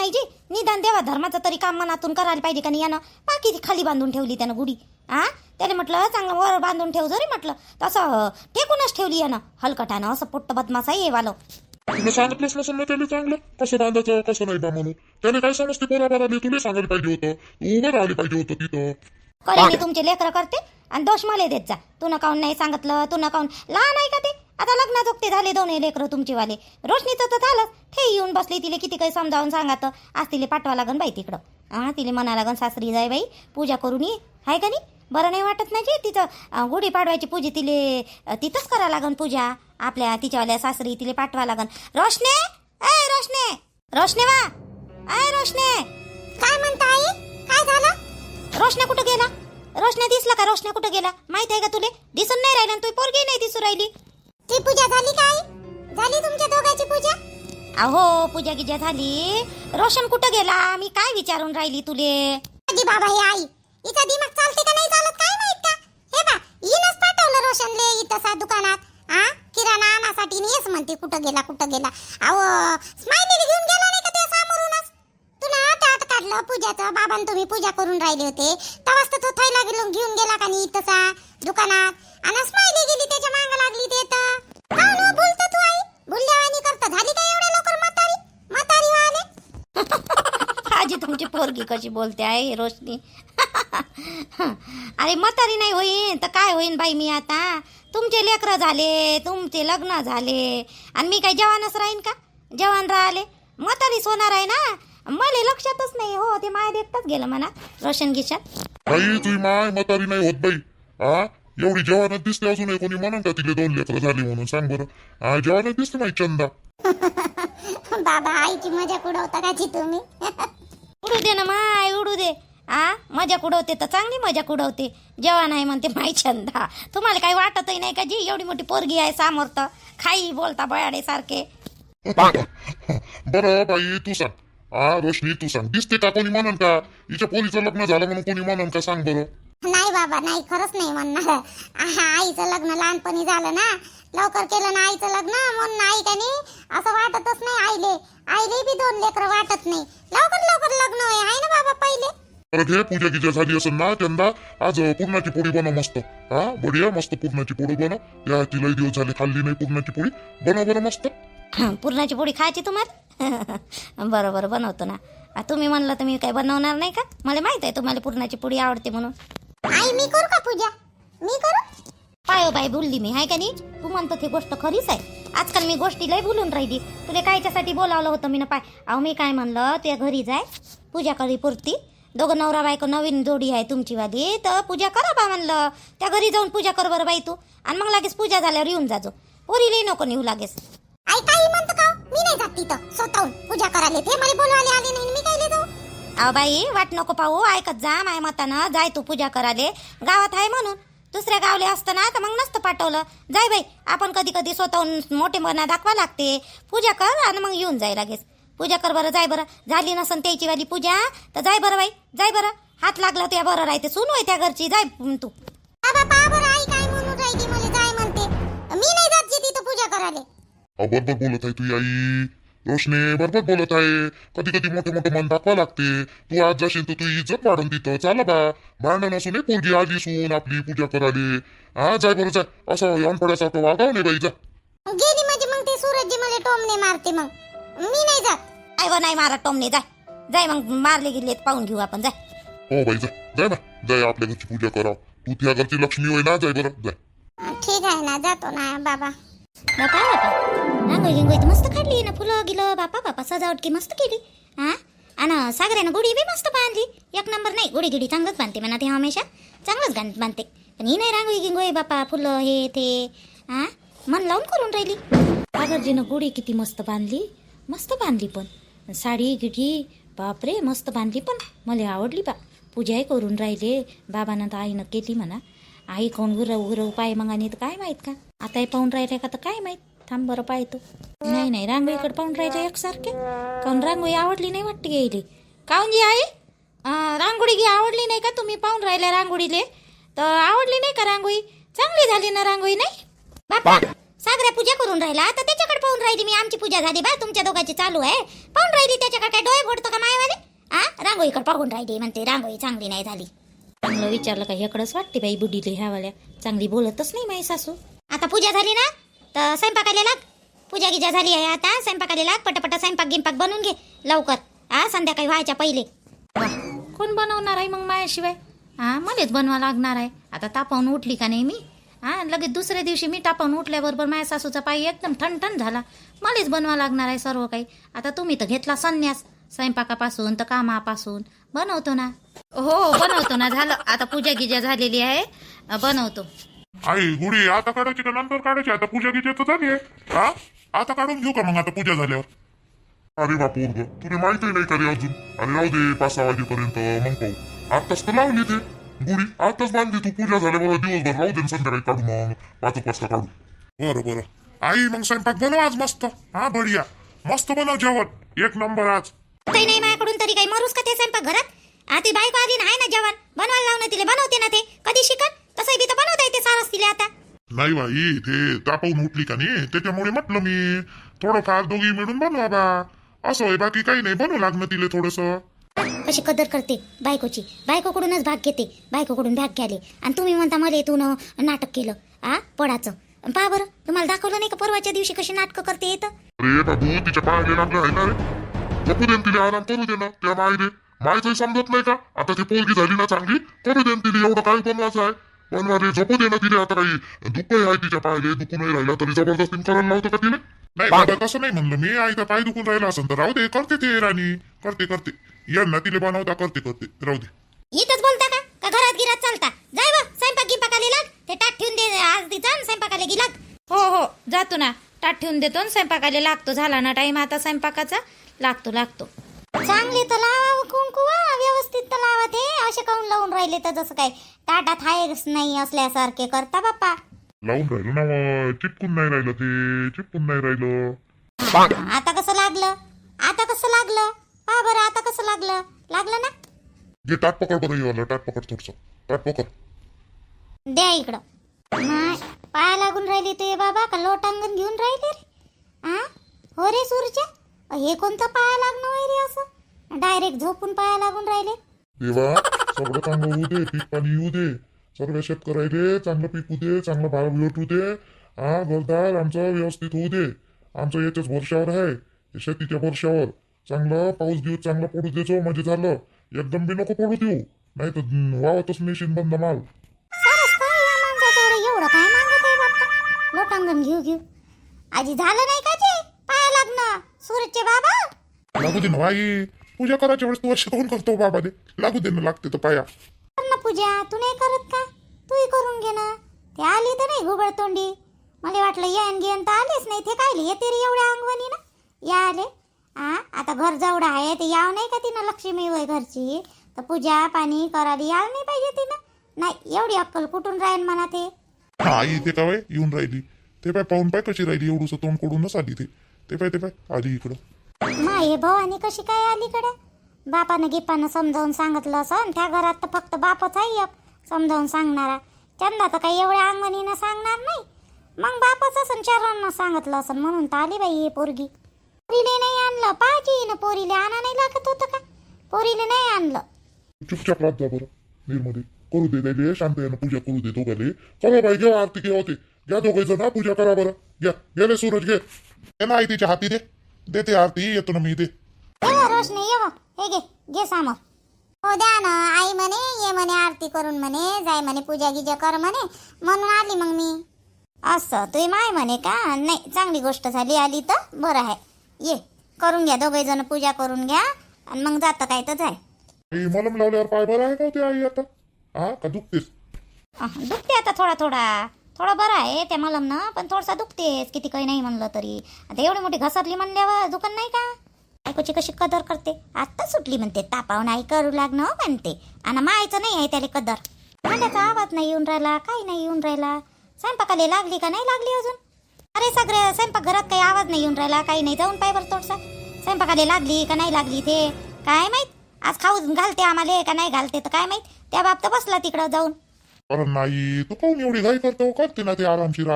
नाही जी, निदान देवा धर्माचं तरी काम मनातून करायला पाहिजे का नाही. यानं बाकी खाली बांधून ठेवली त्यानं गुढी. त्याला म्हटलं चांगलं वर बांधून ठेव जरी म्हटलं तसं टेकूनच ठेवली यानं हलकटानं. असं पोट्ट बदमाश आहे हे वालं. तुला सांगितलंच नसेल ना त्याला चांगलं कसं बांधायचं कसं नाही बा म्हणून. त्याने काय समजते पोराबाराने, तुला सांगायला पाहिजे होतं, तू उभं राहिली पाहिजे होतं तिथं. करे मी तुमचे लेकरं करते आणि दोष मला देत जा. तू काऊन नाही सांगितलं, तू काऊन लहान आहे का ते. आता लग्न जोगते झाले दोन्ही लेकरं तुमचीवाले. रोशनीचं तर झालं, ठे येऊन बसली. तिला किती काही समजावून सांगात. आज तिला पाठवा लागन बाई तिकडं. तिला म्हणा लागन सासरी जाय बाई पूजा करून ये, हाय का नाही. बरं नाही वाटत नाही जी तिथं गुढी पाडवायची पूजा तिले तिथंच करा लागन पूजा. आपल्या तिच्यावाल्या सासरी तिला पाठवा लागन. रोशने ए रोशने, रोशने वा ए रोशने. काय म्हणता आई, काय झालं. रोशने कुठं गेला. रोशने दिसला का. रोशने कुठं गेला माहित आहे का तुले. दिसून नाही राहिला. तू पोरगी नाही दिसू राहिली. ती पूजा झाली काय. झाली तुमच्या दोघांची पूजा. अहो पूजा गिजा झाली. रोशन कुठं गेला मी काय विचारून राहिली तुले. अजी बाबा हे आई इथं दिमाग चालते का नाही चालत काय माहित का. हे बा हिनच पाठवलं रोशनले इथं सा दुकानात किराणा आणासाठी. हेच म्हणते कुठं गेला कुठं गेला. अहो स्माइलीला घेऊन गेला नाही का त्या समोरूनच. तुला आत काढलं पूजाचं. बाबांनी तुम्ही पूजा करून राहिले होते तेव्हाच तर तो थैला घेऊन गेला का नाही इथं सा दुकानात. आणि स्माइली गेली त्याच्या मागं लागली ते तर काय बोलतो तू आई. भुलल्यावानी करता झाली का एवढ्या लवकर म्हातारी. म्हातारी वाले आजी तुमची पोरगी कशी बोलते आहे रोशनी. अरे म्हातारी नाही होईन तर काय होईन बाई. मी आता तुमचे लेकरं झाले, तुमचे लग्न झाले आणि मी काय जवानच राहीन का. जवान राहिले म्हातारीच होणार आहे ना. मला लक्षातच नाही हो. ते माय देखताच गेलं म्हणा रोशन गिशात. बाई तुझी माय म्हातारी नाही होत बाई. एवढी जवानच दिसते अजूनही. कोणी म्हणून का तिला 2 लेकरं झाली म्हणून सांग बरं. जवानच दिसते नाही चंदा. बाबा आईची मजा उडवता का जी तुम्ही. उडू दे ना माय उडू दे. मजा उडवते तर चांगली मजा उडवते. जेवण आहे म्हणते माई छंदा. तुम्हाला काही वाटतही नाही का जी एवढी मोठी पोरगी आहे समोर तर खाई बोलता बयाडे सारखे. बरं बाई तू सांग. रोशनी तू सांग, दिसते का कोणी म्हणून का हिच्या पोरीचं लग्न झालं म्हणून कोणी म्हणून का सांग बरं. नाही बाबा नाही खरंच नाही म्हणणार. आईचं लग्न लहानपणी झालं ना, लवकर केलं ना आईचं लग्न म्हणून आई का नाही असं वाटतच नाही. आईले बी 2 लेकरं वाटत नाही. लवकर लग्न आहे ना बाबा पहिले. परत हे पूजा गिजा झाली असेल ना चंदा, आज पुरणाची पोळी बनव मस्त. बढिया मस्त पुरणाची पोळी बनव. या तिला दिवस झाले खाल्ली नाही पुरणाची पोळी. बनव बरं मस्त. पुरणाची पोळी खायची तुम्हाला. बरोबर बनवतो ना. तुम्ही म्हणलं तर मी काय बनवणार नाही का. मला माहित आहे तुम्हाला पुरणाची पोळी आवडते म्हणून. आई मी करू का पूजा. मी करू. पायो बाई बोलली मी हाय का नाही. तू म्हणतो ती गोष्ट खरीच आहे. आजकाल मी गोष्टी लय भुलून राहिली. तुला कायच्यासाठी बोलावलं होतं मी ना पाय. अहो मी काय म्हणलं त्या घरी जाय पूजा करी पुरती. दोघं नवरा बायको नवीन जोडी आहे तुमचीवाली तर पूजा करा बा म्हणलं. त्या घरी जाऊन पूजा कर बरं बाई तू. आणि मग लागेच पूजा झाल्यावर येऊन जाजो. पोरीलाही नको नेऊ लागेस. आई काही म्हणतो का मी नाही जात तिथं स्वतःहून पूजा करायला. ते मला बोलवायला आले नाही मी काय जाऊ. अहो बाई वाट नको पाहू. ऐकत जा माय मतानं. जाय तू पूजा कराले. गावात आहे म्हणून. दुसऱ्या गावले असतं ना तर मग नसतं पाठवलं. जाय बाई. आपण कधी कधी स्वतःहून मोठेपणा दाखवा लागते. पूजा कर आणि मग येऊन जाय लागेच. पूजा कर बरं. जाय बरं. झाली नसन त्याची वाली पूजा तर जाय बरं बाई. जाय बरं. हात लागला त्या बरं राहते. सून होय त्या घरची. जाय तू. बाबा पहा बरं आई काय म्हणून राहिली. मला जाय म्हणते. मी नाही जात जी तिथं पूजा करायला. बरोबर बोलत आहे तुझी आई. रोशने बरोबर बोलत आहे. कधी कधी मोठे मन दाखवा लागते. तू आज जाशील तर तू इज्जत वाढून तिथं. चाला बा भांडण नसून पोरगी आली सून आपली पूजा करायला. जाय बरं जाय. असं अनपड्यासारखं वागाव नाही बाई. जा गेली म्हणजे मग ते सूरजजी मला टोमने मारते. मग मी नाही जात. आई नाही मारा टोमने. जाय जाय मग मारले गेले पाहून घेऊ आपण. जाय. हो बाई जा. जाय ना. जाय आपल्या घरची पूजा करा. तू त्या घरची लक्ष्मी होय ना. जाय बरं जाय. ठीक आहे ना जातो ना बाबा. बापा रांगोळी गिंगोळी तर मस्त काढली ना. फुलं गिलं बापा सजावट की मस्त केली. आणि सागऱ्यानं गुढी बी मस्त बांधली. 1 नंबर. नाही गुढी गिडी चांगलंच बांधते म्हणा ते हमेशा. चांगलंच बांधते. पण ही नाही रांगोळी गिंगोळी बापा फुलं हे ते मन लावून करून राहिली. सागरजीनं गुढी किती मस्त बांधली. मस्त बांधली पण साडी गिडी बापरे मस्त बांधली. पण मला आवडली बा. पूजाही करून राहिले. बाबानं तर आईनं केली म्हणा. आई कोण गुरव पाय मग आणि तर काय माहीत का. आता हे पाहून राहिले का तर काय माहीत. थांब बरं पाहतो. नाही रांगोळीकडे पाहून राहिले एकसारखे. काऊन रांगोळी आवडली नाही वाटते गेली. काऊन जी आई रांगोळी गी आवडली नाही का. तुम्ही पाहून राहिल्या रांगोळीले तर आवडली नाही का रांगोळी. चांगली झाली ना रांगोळी नाही बापा. सागऱ्या पूजा करून राहिला आता त्याच्याकडे पाहून राहिली मी. आमची पूजा झाली बा, तुमच्या दोघांची चालू आहे. पाहून राहिली त्याच्याकडे. काय डोळे फोडतो का मायवाले? रांगोळीकडे पाहून राहिली म्हणते रांगोळी चांगली नाही झाली. चांगलं विचारलं का ह्याकडंच वाटते बाई बुडीले ह्यावाल्या. चांगली बोलतच नाही माई सासू. आता पूजा झाली ना तर स्वयंपाकाला लाग. पूजा गिजा झाली आहे आता स्वयंपाकाला लाग. पटापटा स्वयंपाक गिंपाक बनवून घे लवकर. संध्याकाळी व्हायच्या पहिले. कोण बनवणार आहे मग मायाशिवाय? मलाच बनवा लागणार आहे. आता तापावून उठली का नाही मी लगेच दुसऱ्या दिवशी मी तापावून उठल्याबरोबर माझ्या सासूचा पाय एकदम ठणठण झाला. मलाच बनवा लागणार आहे सर्व काही. आता तुम्ही तर घेतला संन्यास स्वयंपाकापासून तर कामापासून. बनवतो ना. हो बनवतो ना. झालं आता पूजा गिजा झालेली आहे बनवतो. आई गुढी आता काढायची का नंतर काढायची? आता पूजा गिजा तर झाली आहे. आता काढून घेऊ का मग आता पूजा झाल्यावर? अरे बापूर ग तुला माहिती नाही का रे अजून? आणि राहू दे 5-6 वाजेपर्यंत मग पाहू. आताच तर लावली ते गुढी, आताच बांधली तू. पूजा झाल्यावर दिवसभर राहू दे संध्याकाळी काढू मग 5 वाजता काढू. बरं आई मग स्वयंपाक बनव आज मस्त. बढिया मस्त बनव जेवण एक नंबर आज. काही नाही माझ्याकडून तरी काही मरूस का ते स्वयंपाक घरात? ती बायको आली ना आहे ना जेवण बनवायला लावणं तिला. बनवते ना ते कधी शिकत तसंही बी तर बनवता येते सारस तिला आता. नाही बाई ते तापावून उठली का नाही त्याच्यामुळे म्हटलं मी थोडंफार दोघी मिळून बनवा बा. असं आहे बाकी काही नाही. बनवू लागणं तिला थोडस. कशी कदर करते बायकोची. बायकोकडूनच भाग घेते. बायकोकडून भाग घ्याले आणि तुम्ही म्हणता मला तू नाटक केलं पडाचं. पहा बरं तुम्हाला दाखवलं नाही का परवाच्या दिवशी कशी नाटकं करते येतं. अरे बाबू तिच्या पायाला लागलं आहे ना रे. झोपू दे तिला आराम करू दे ना त्या मायने. मायचं समजत नाही का? आता ती पोरगी झाली ना चांगली करू दे तिला. एवढं काय बनवायचं आहे? बनवा रे झोपू दे ना तिला. आता काही दुःखही आहे तिच्या पायाले. दुखू नाही राहिला तरी जबरदस्ती करायला लावतं का तिला? नाही आता तसं नाही म्हणलं मी. आईचा पाय दुखून राहिला असेल तर राहू दे. करते ते राणी करते यांना तिला बनवता करते राहू दे. इथंच बोलता का घरात गिरात चालता? जाय व स्वयंपाक गिंपाकाले लाग. ते ताट ठेवून दे आज तिचा स्वयंपाकाले गी लाग. हो जातो ना. ताट ठेवून देतो स्वयंपाकाले लागतो. झाला ना टाइम आता स्वयंपाकाचा. लागतो चांगले तर लावा कुंकू व्यवस्थित तर लावा. ते असे काऊन लावून राहिले तर जसं काय ताटात हायच नाही असल्यासारखे करता बाप्पा. लावून राहिलं ना चिपकून नाही राहिलं ते. चिपकून नाही राहिलं. आता कसं लागलं? पहा बरं आता कसं लागलं ना. जे टाट पकड बरं येवाला. टाट पकड थोडस. टाट पकड द्या इकडं. पाया लागून राहिली तू बाबा का लोटांगण घेऊन राहिले रे? हो रे सूरच्या हे कोणतं पाया लागणं आहे रे? असं डायरेक्ट झोपून पाया लागून राहिले. देवा सगळं चांगलं होऊ दे. पीक पाणी येऊ दे. सर्व शेतकऱ्याले चांगलं पीक होऊ दे. चांगलं भाव भेटू दे. घरदार आमचं व्यवस्थित होऊ दे. आमचं याच्याच वर्षावर आहे शेतीच्या वर्षावर. चांगलं पाऊस घेऊ चांगलं पडू देचो म्हणजे झालं. एकदम बी नको पडू देऊ नाही तर वावतच मेशीन बंद माल. एवढं काय मागत आहे बाप्पा? लोटांगण घेऊ आजी झालं नाही का ते पाया लागणं सूरजचे बाबा? लागू दे ना बाई. पूजा करायच्या वेळेस तू वर्ष कोण करतो बाबा दे. लागू दे ना लागते तर पाया. ना पूजा तू नाही करत का? तूही करून घे ना. ते आली तर नाही घुबड तोंडी. मला वाटलं येन घेन तर आलेच नाही. ते काय येते रे एवढ्या अंगवणी ना. या आले आता घर जवळ आहे ते याव नाही का तिनं लक्ष्मी वय घरची तर पूजा पाणी करायला याव नाही पाहिजे तिनं. नाही एवढी अक्कल कुठून राहील म्हणा ते. आई ते काय येऊन राहिली. ते पाय पाहून पाय कशी राहिली. एवढूस तोंड कडूनच आली ते पाय आली इकडं. माये भवानी कशी काय अलीकडे? बापानं गिपानं समजावून सांगितलं असं. त्या घरात तर फक्त बापच आहे एक समजावून सांगणारा. चंदा तर काही एवढ्या अंगणीनं सांगणार नाही. मग बापच असं चरणांना सांगितलं असं म्हणून तर आली बाई ही पोरगी. पोरीले नाही आणलं पाहिजे ना. पोरीले आणा नाही लागत होतं का? पोरीले नाही आणलं. चुपचाप राहत जा बरं नीरमध्ये. करू दे त्याले शांत यानं पूजा करू दे दोघाले. चला बाई घ्या आरती घ्या होते. घ्या दोघे जण पूजा करा बरं. घ्या गेले सूरज घे. ना आई तिच्या हाती दे ते आरती. येतो ना मी दे. रोशनी हे घे सामोर. हो द्या ना आई म्हणे ये म्हणे आरती करून म्हणे जाय म्हणे पूजा गिजा कर म्हणे म्हणून आली मग मी. असं तुही माय म्हणे का? नाही चांगली गोष्ट झाली. आली तर बरं आहे. ये करून घ्या दोघे जण पूजा करून घ्या आणि मग जातं काय तर जाय. मलम लावल्यावर पाय बरं आहे का ते आई आता? का दुखतेस? दुखते आता थोडा बरं आहे त्या मलम ना. पण थोडासा दुखतेस किती काही नाही म्हणलं तरी. आता एवढी मोठी घसरली म्हणल्यावर दुकान नाही का? बायकोची कशी कदर करते. आत्ता सुटली म्हणते तापावून आई करू लागणं म्हणते. आणि मायचं नाही आहे त्याला कदर. भांड्याचा आवाज नाही येऊन राहिला काही नाही येऊन राहिला. स्वयंपाकाला लागली का नाही लागली अजून? अरे सगळे स्वयंपाक घरात काही आवाज नाही येऊन राहिला काही नाही. जाऊन पाय बरं थोडसा स्वयंपाकाला लागली का नाही लागली ते काय माहित. आज खाऊ घालते आम्हाला का नाही घालते तर काय माहित. त्या बाबत बसला तिकडं जाऊन. अरे नाही तू काऊन एवढी घाई करतो? करते ना ते आरामशीर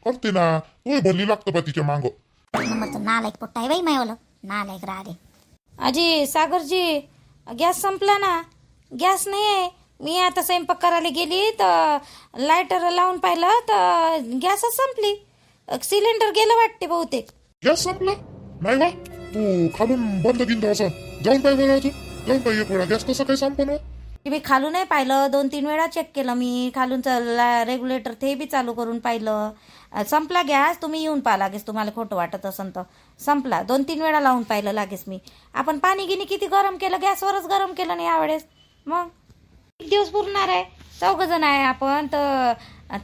करते ना तू भरली लागतं बा तिच्या मांग. नंबरचं नालायक पोट्टा आहे बाई मायवलं, नालायक राहते. आजी सागरजी गॅस संपला ना, गॅस नाही आहे. मी आता स्वयंपाक करायला गेली तर लायटर लावून पाहिलं तर गॅसच संपली. सिलेंडर गेलं वाटते बहुतेक. गॅस संपला नाही बा. तू खालून बंद गिंद असं जाऊन पाय बरं, अजून जाऊन पाय एक वेळा. गॅस कसं काय संपलं? मी खालून नाही पाहिलं, 2-3 वेळा चेक केलं मी. खालून रेग्युलेटर ते बी चालू करून पाहिलं. संपला गॅस. तुम्ही येऊन पहा लागेच, तुम्हाला खोटं वाटत असन तर. संपला. 2-3 वेळा लावून पाहिलं लागेच मी. आपण पाणी गिनी किती गरम केलं, गॅसवरच गरम केलं नाही यावेळेस. मग एक दिवस पुरणार आहे, 4 जण आहे आपण तर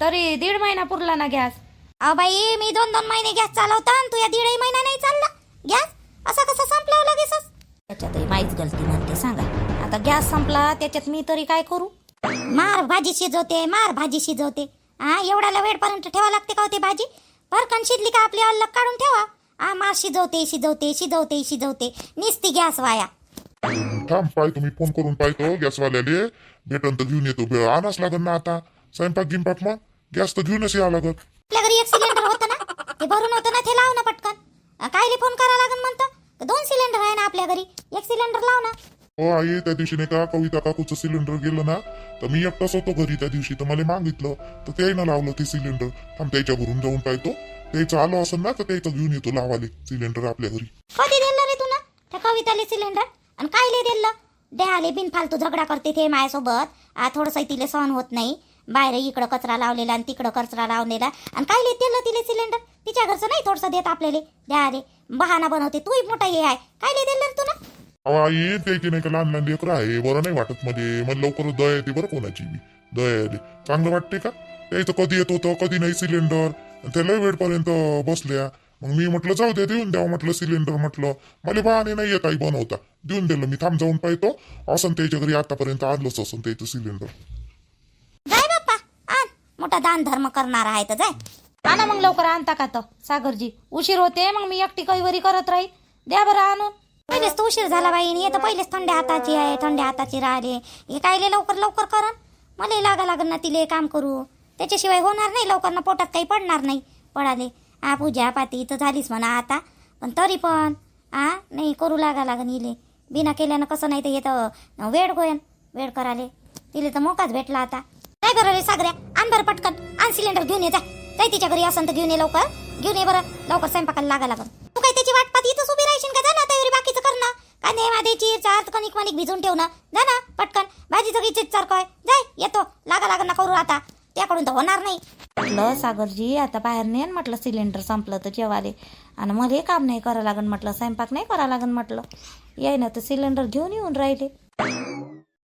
तरी 1.5 महिना पुरला ना गॅस. अहो बाई, मी 2-2 महिने गॅस चालवता आणि तू या 1.5 महिना नाही चालला गॅस. असा कसा संपला लगेचच? त्याच्यातही माहीच गलती म्हणते सांगा. आता गॅस संपला त्याच्यात मी तरी काय करू? मार भाजी शिजवते, मार भाजी शिजवते. हा, एवढ्याला वेळपर्यंत ठेवा लागते का होते भाजी? भरकन शिजली का आपली अलग काढून ठेवा. हा, मार शिजवते शिजवते शिजवते शिजवते निसती गॅस वाया. थांब पाय, तुम्ही फोन करून पाहतो गॅसवाल्याले. भेटन तर घेऊन येतो. आणाच लागत ना आता स्वयंपाक गिंपाक. मग गॅस तर घेऊनच या लागत. आपल्या घरी 1 सिलेंडर होतं ना, ते भरून होतं ना, ते लाव ना पटकन. कायले फोन करा लागन म्हणतं? 2 सिलेंडर आहे ना आपल्या घरी, 1 सिलेंडर लाव ना. हो आई, त्या दिवशी नाही का कविता काकूचं सिलेंडर गेलं ना, तर मी एकटाच होतो घरी त्या दिवशी. तर मला मागितलं तर त्यानं लावलं ते सिलेंडर. थांब त्याच्या घरून जाऊन पाहतो. त्याचं आलं असेल ना तर त्याचं घेऊन येतो लावाले सिलेंडर आपल्या घरी. कधी दिलं रे तुला त्या कविताले सिलेंडर? आणि कायले दिलं? द्याले बिनफालतू झगडा करते ते माझ्यासोबत. थोडंसं तिले सहन होत नाही. बाहेर इकडं कचरा लावलेला आणि तिकडं कचरा लावलेला. आणि कायले दिलं तिले सिलेंडर? तिच्या घरचं नाही थोडंसं देत आपल्याला. द्याले बहाना बनवते. तूही मोठा हे आहे. कायले दिलं रे तुला? अहो आई, त्याची नाही का लहान लहान लेकरं आहे. बरं नाही वाटत मला लवकर दया येते बरं. कोणाची बी दया येते. चांगलं वाटते का? यायचं कधी येत होतं कधी नाही सिलेंडर. त्याला वेळपर्यंत बसल्या. मग मी म्हटलं जाऊ दे, देऊन द्यावं म्हटलं सिलेंडर. म्हटलं मला बहाणे नाहीये काही बनवता. देऊन दिलं मी. थांब जाऊन पाहतो असं त्याच्या घरी आतापर्यंत आलंच असं त्याचं सिलेंडर. जाय बाप्पा आण. मोठा दान धर्म करणार आहे तर जाय. आणा मग लवकर. आणता का तर सागरजी? उशीर होते मग मी एकटी कैवरी करत राहील. द्या बरं आणून. पहिलेच तो उशीर झाला बाई. हे तर पहिलेच थंड्या हाताची आहे, थंड्या हाताची राहिले. हे कायले लवकर लवकर करन? मला लागा लागन ना तिले काम करू. त्याच्याशिवाय होणार नाही लवकर ना. पोटात काही पडणार नाही. पडाले पूजा पाती तर झालीच म्हणा आता. पण तरी पण नाही करू लागा लागन इले. बिना केल्यानं कसं नाही. तर हे तर वेळ होईन. वेळ कराले तिले तर मोकाच भेटला आता. काय बरं रे सागऱ्या, आण बरं पटकन. आण सिलेंडर घेऊन ये. जाय तिच्या घरी असन तर घेऊन ये लवकर. घेऊन ये बरं लवकर. स्वयंपाकाला लागा लागन. तू काय त्याची वाट पाहत इथंच उभी राहशील का? जा ना तयारी बाकीचं कर ना. कांदे वाद्याची चार कणिक मणिक भिजून ठेव ना. जा ना पटकन. भाजीचं गिचीच सारखं जाय. येतो. लागा लागन ना करू आता. त्याकडून तर होणार नाही. म्हटलं सागरजी आता बाहेर नेन म्हटलं. सिलेंडर संपलं तर जेवाले. आणि मला हे काम नाही करावं लागन म्हटलं. स्वयंपाक नाही करावं लागन म्हटलं. याय ना तर सिलेंडर घेऊन येऊन राहिले.